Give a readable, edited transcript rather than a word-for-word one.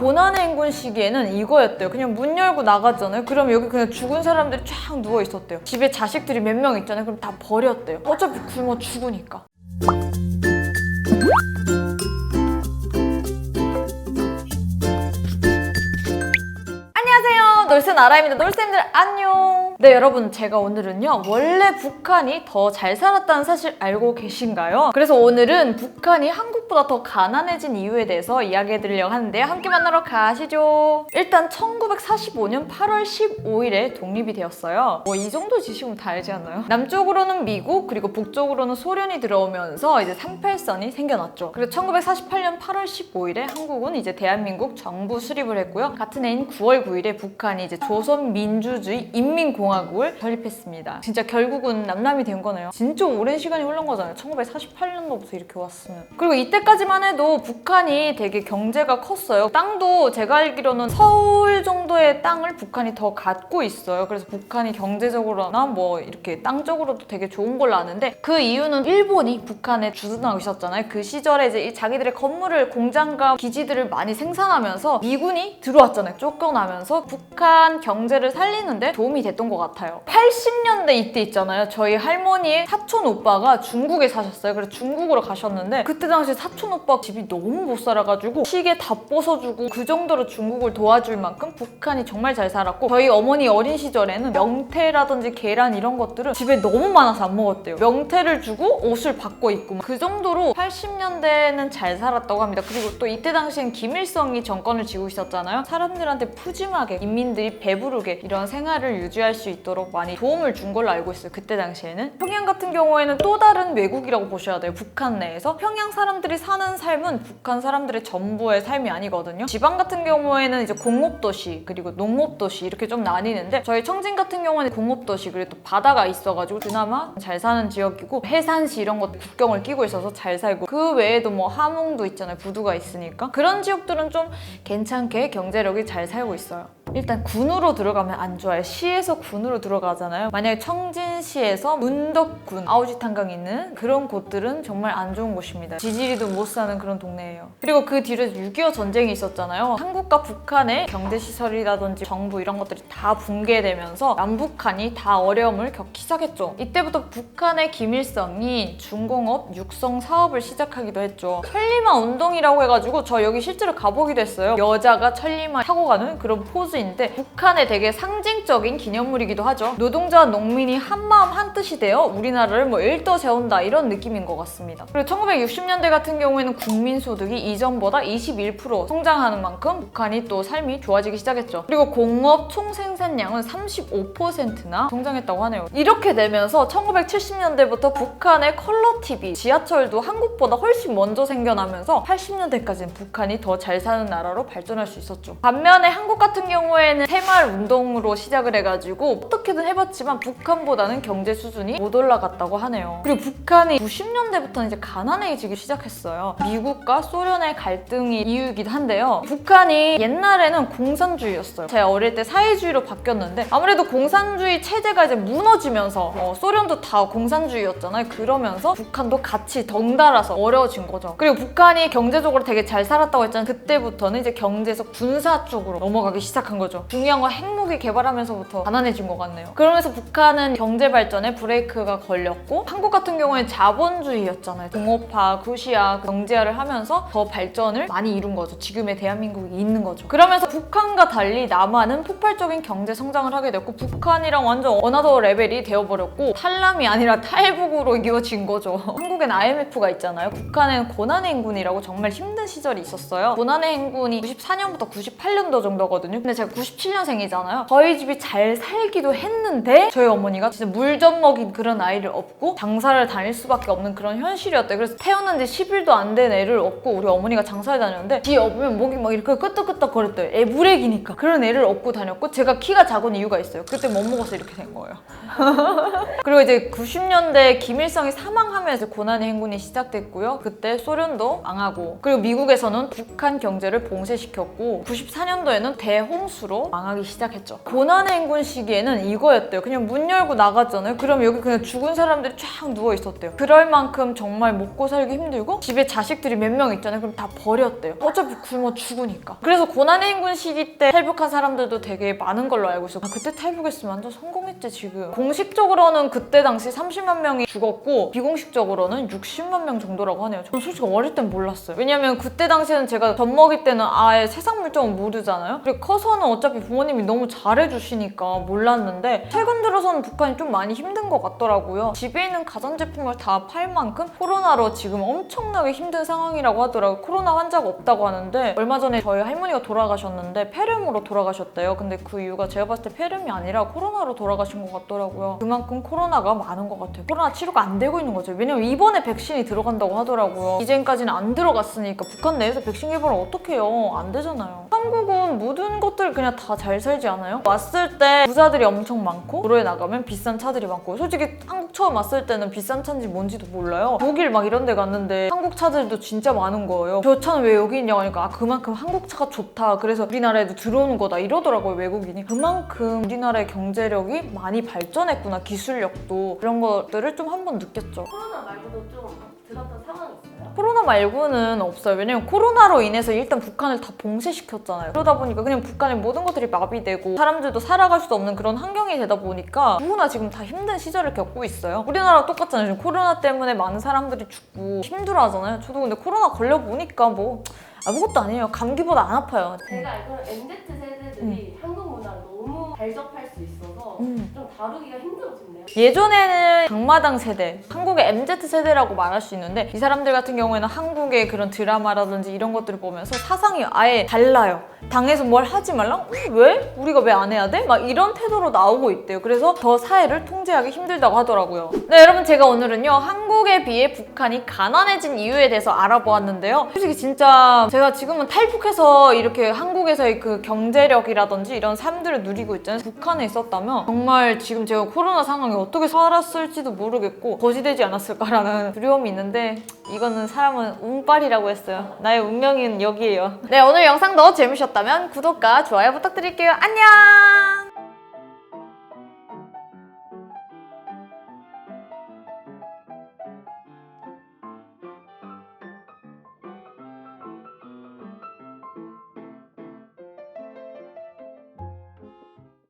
고난의 행군 시기에는 이거였대요. 그냥 문 열고 나갔잖아요. 그럼 여기 그냥 죽은 사람들이 쫙 누워 있었대요. 집에 자식들이 몇 명 있잖아요. 그럼 다 버렸대요. 어차피 굶어 죽으니까. 안녕하세요, 놀쌤 아라입니다. 놀쌤들 안녕. 네, 여러분, 제가 오늘은요, 원래 북한이 더 잘 살았다는 사실 알고 계신가요? 그래서 오늘은 북한이 한국보다 더 가난해진 이유에 대해서 이야기해드리려고 하는데요. 함께 만나러 가시죠. 일단 1945년 8월 15일에 독립이 되었어요. 이 정도 지식은 다 알지 않나요? 남쪽으로는 미국, 그리고 북쪽으로는 소련이 들어오면서 이제 38선이 생겨났죠. 그리고 1948년 8월 15일에 한국은 이제 대한민국 정부 수립을 했고요. 같은 해인 9월 9일에 북한이 이제 조선민주주의 인민공화국을 설립했습니다. 진짜 결국은 남남이 된 거네요. 진짜 오랜 시간이 흘른 거잖아요. 1948년도부터 이렇게 왔으면. 그리고 이때까지만 해도 북한이 되게 경제가 컸어요. 땅도 제가 알기로는 서울 정도의 땅을 북한이 더 갖고 있어요. 그래서 북한이 경제적으로나 뭐 이렇게 땅적으로도 되게 좋은 걸로 아는데, 그 이유는 일본이 북한에 주둔하고 있었잖아요. 그 시절에 이제 자기들의 건물을, 공장과 기지들을 많이 생산하면서 미군이 들어왔잖아요. 쫓겨나면서 북한 경제를 살리는데 도움이 됐던 것 같아요. 80년대 이때 있잖아요. 저희 할머니의 사촌 오빠가 중국에 사셨어요. 그래서 중국으로 가셨는데 그때 당시 사촌 오빠 집이 너무 못 살아가지고 시계 다 부숴주고 그 정도로 중국을 도와줄 만큼 북한이 정말 잘 살았고, 저희 어머니 어린 시절에는 명태라든지 계란 이런 것들은 집에 너무 많아서 안 먹었대요. 명태를 주고 옷을 바꿔 입고 그 정도로 80년대는 잘 살았다고 합니다. 그리고 또 이때 당시엔 김일성이 정권을 쥐고 있었잖아요. 사람들한테 푸짐하게, 인민들이 배부르게 이런 생활을 유지할 수 있도록 많이 도움을 준 걸로 알고 있어요. 그때 당시에는. 평양 같은 경우에는 또 다른 외국이라고 보셔야 돼요. 북한 내에서. 평양 사람들이 사는 삶은 북한 사람들의 전부의 삶이 아니거든요. 지방 같은 경우에는 이제 공업도시 그리고 농업도시 이렇게 좀 나뉘는데, 저희 청진 같은 경우는 공업도시 그리고 또 바다가 있어가지고 그나마 잘 사는 지역이고, 해산시 이런 것도 국경을 끼고 있어서 잘 살고, 그 외에도 뭐 함흥도 있잖아요. 부두가 있으니까. 그런 지역들은 좀 괜찮게 경제력이 잘 살고 있어요. 일단 군으로 들어가면 안 좋아요. 시에서 군으로 들어가잖아요. 만약에 청진시에서 문덕군, 아오지탄강 있는 그런 곳들은 정말 안 좋은 곳입니다. 지지리도 못 사는 그런 동네예요. 그리고 그 뒤로 6.25 전쟁이 있었잖아요. 한국과 북한의 경제시설이라든지 정부 이런 것들이 다 붕괴되면서 남북한이 다 어려움을 겪기 시작했죠. 이때부터 북한의 김일성이 중공업 육성 사업을 시작하기도 했죠. 천리마 운동이라고 해가지고 저 여기 실제로 가보기도 했어요. 여자가 천리마 타고 가는 그런 포즈인데, 북한의 되게 상징적인 기념물이기도 하죠. 노동자와 농민이 한마음 한뜻이 되어 우리나라를 뭐 일떠 세운다, 이런 느낌인 것 같습니다. 그리고 1960년대 같은 경우에는 국민소득이 이전보다 21% 성장하는 만큼 북한이 또 삶이 좋아지기 시작했죠. 그리고 공업 총생산량은 35%나 성장했다고 하네요. 이렇게 되면서 1970년대부터 북한의 컬러 TV, 지하철도 한국보다 훨씬 먼저 생겨나면서 80년대까지는 북한이 더 잘 사는 나라로 발전할 수 있었죠. 반면에 한국 같은 경우에는 새마을 운동으로 시작을 해가지고 어떻게든 해봤지만 북한보다는 경제 수준이 못 올라갔다고 하네요. 그리고 북한이 90년대부터는 이제 가난해지기 시작했어요. 미국과 소련의 갈등이 이유이기도 한데요. 북한이 옛날에는 공산주의였어요. 제가 어릴 때 사회주의로 바뀌었는데, 아무래도 공산주의 체제가 이제 무너지면서 소련도 다 공산주의였잖아요. 그러면서 북한도 같이 덩달아서 어려워진 거죠. 그리고 북한이 경제적으로 되게 잘 살았다고 했잖아요. 그때부터는 이제 경제에서 군사 쪽으로 넘어가기 시작한 거죠. 중요한 건 핵무기 개발하면서부터 가난해진 것 같네요. 그러면서 북한은 경제 발전에 브레이크가 걸렸고, 한국 같은 경우에 자본주의였잖아요. 공업화, 구시화, 경제화를 하면서 더 발전을 많이 이룬 거죠. 지금의 대한민국이 있는 거죠. 그러면서 북한과 달리 남한은 폭발적인 경제 성장을 하게 됐고, 북한이랑 완전 어나더 레벨이 되어버렸고, 탈남이 아니라 탈북으로 이어진 거죠. 한국엔 IMF가 있잖아요. 북한에는 고난의 행군이라고 정말 힘든 시절이 있었어요. 고난의 행군이 94년부터 98년도 정도거든요. 근데 제가 97년생이잖아요. 저희 집이 잘 살기도 했는데 저희 어머니가 진짜 물 좀 먹인 그런 아이를 업고 장사를 다닐 수밖에 없는 그런 현실이었대요. 그래서 태어난 지 10일도 안 된 애를 업고 우리 어머니가 장사를 다녔는데, 뒤에 업으면 목이 막 이렇게 끄떡끄떡 거렸대요. 애 물애기니까. 그런 애를 업고 다녔고, 제가 키가 작은 이유가 있어요. 그때 못 먹어서 이렇게 된 거예요. 그리고 이제 90년대 김일성이 사망하면서 고난의 행군이 시작됐고요. 그때 소련도 망하고, 그리고 미국에서는 북한 경제를 봉쇄시켰고, 94년도에는 대홍수 수로 망하기 시작했죠. 고난의 행군 시기에는 이거였대요. 그냥 문 열고 나갔잖아요. 그럼 여기 그냥 죽은 사람들이 쫙 누워 있었대요. 그럴 만큼 정말 먹고 살기 힘들고 집에 자식들이 몇 명 있잖아요. 그럼 다 버렸대요. 어차피 굶어 죽으니까. 그래서 고난의 행군 시기 때 탈북한 사람들도 되게 많은 걸로 알고 있어요. 그때 탈북했으면 완전 성공했지 지금. 공식적으로는 그때 당시 30만 명이 죽었고 비공식적으로는 60만 명 정도라고 하네요. 저는 솔직히 어릴 땐 몰랐어요. 왜냐면 그때 당시에는 제가 젖 먹일 때는 아예 세상 물정은 모르잖아요. 그리고 커서는 어차피 부모님이 너무 잘해주시니까 몰랐는데 최근 들어서는 북한이 좀 많이 힘든 것 같더라고요. 집에 있는 가전제품을 다 팔 만큼 코로나로 지금 엄청나게 힘든 상황이라고 하더라고요. 코로나 환자가 없다고 하는데 얼마 전에 저희 할머니가 돌아가셨는데 폐렴으로 돌아가셨대요. 근데 그 이유가 제가 봤을 때 폐렴이 아니라 코로나로 돌아가신 것 같더라고요. 그만큼 코로나가 많은 것 같아요. 코로나 치료가 안 되고 있는 거죠. 왜냐면 이번에 백신이 들어간다고 하더라고요. 이젠까지는 안 들어갔으니까 북한 내에서 백신 개발을 어떻게 해요? 안 되잖아요. 한국은 모든 것들 그냥 다 잘 살지 않아요? 왔을 때 부자들이 엄청 많고 도로에 나가면 비싼 차들이 많고 솔직히 한국 처음 왔을 때는 비싼 차인지 뭔지도 몰라요. 독일 막 이런 데 갔는데 한국 차들도 진짜 많은 거예요. 저 차는 왜 여기 있냐고 하니까 그만큼 한국 차가 좋다. 그래서 우리나라에도 들어오는 거다 이러더라고요, 외국인이. 그만큼 우리나라의 경제력이 많이 발전했구나, 기술력도. 그런 것들을 좀 한번 느꼈죠. 코로나 말고도 좀 들었던 상황이 있어요? 코로나 말고는 없어요. 왜냐면 코로나로 인해서 일단 북한을 다 봉쇄시켰잖아요. 그러다 보니까 그냥 북한의 모든 것들이 마비되고 사람들도 살아갈 수 없는 그런 환경이 되다 보니까 누구나 지금 다 힘든 시절을 겪고 있어요. 우리나라 똑같잖아요. 지금 코로나 때문에 많은 사람들이 죽고 힘들어하잖아요. 저도 근데 코로나 걸려보니까 뭐 아무것도 아니에요. 감기보다 안 아파요. 제가 알기로는 MZ세대들이 한국 문화를 너무 잘 접할 수 있어서 좀 다루기가 힘들어졌네요. 예전에는 강마당 세대, 한국의 MZ세대라고 말할 수 있는데 이 사람들 같은 경우에는 한국의 그런 드라마라든지 이런 것들을 보면서 사상이 아예 달라요. 당에서 뭘 하지 말라? 왜? 우리가 왜 안 해야 돼? 막 이런 태도로 나오고 있대요. 그래서 더 사회를 통제하기 힘들다고 하더라고요. 네, 여러분 제가 오늘은요 한국에 비해 북한이 가난해진 이유에 대해서 알아보았는데요. 솔직히 진짜 제가 지금은 탈북해서 이렇게 한국에서의 그 경제력이라든지 이런 삶들을 누리고 있잖아요. 북한에 있었다면 정말 지금 제가 코로나 상황에 어떻게 살았을지도 모르겠고 거지되지 않았을까라는 두려움이 있는데 이거는 사람은 운빨이라고 했어요. 나의 운명은 여기에요. 네, 오늘 영상도 재밌으셨다면 구독과 좋아요 부탁드릴게요. 안녕!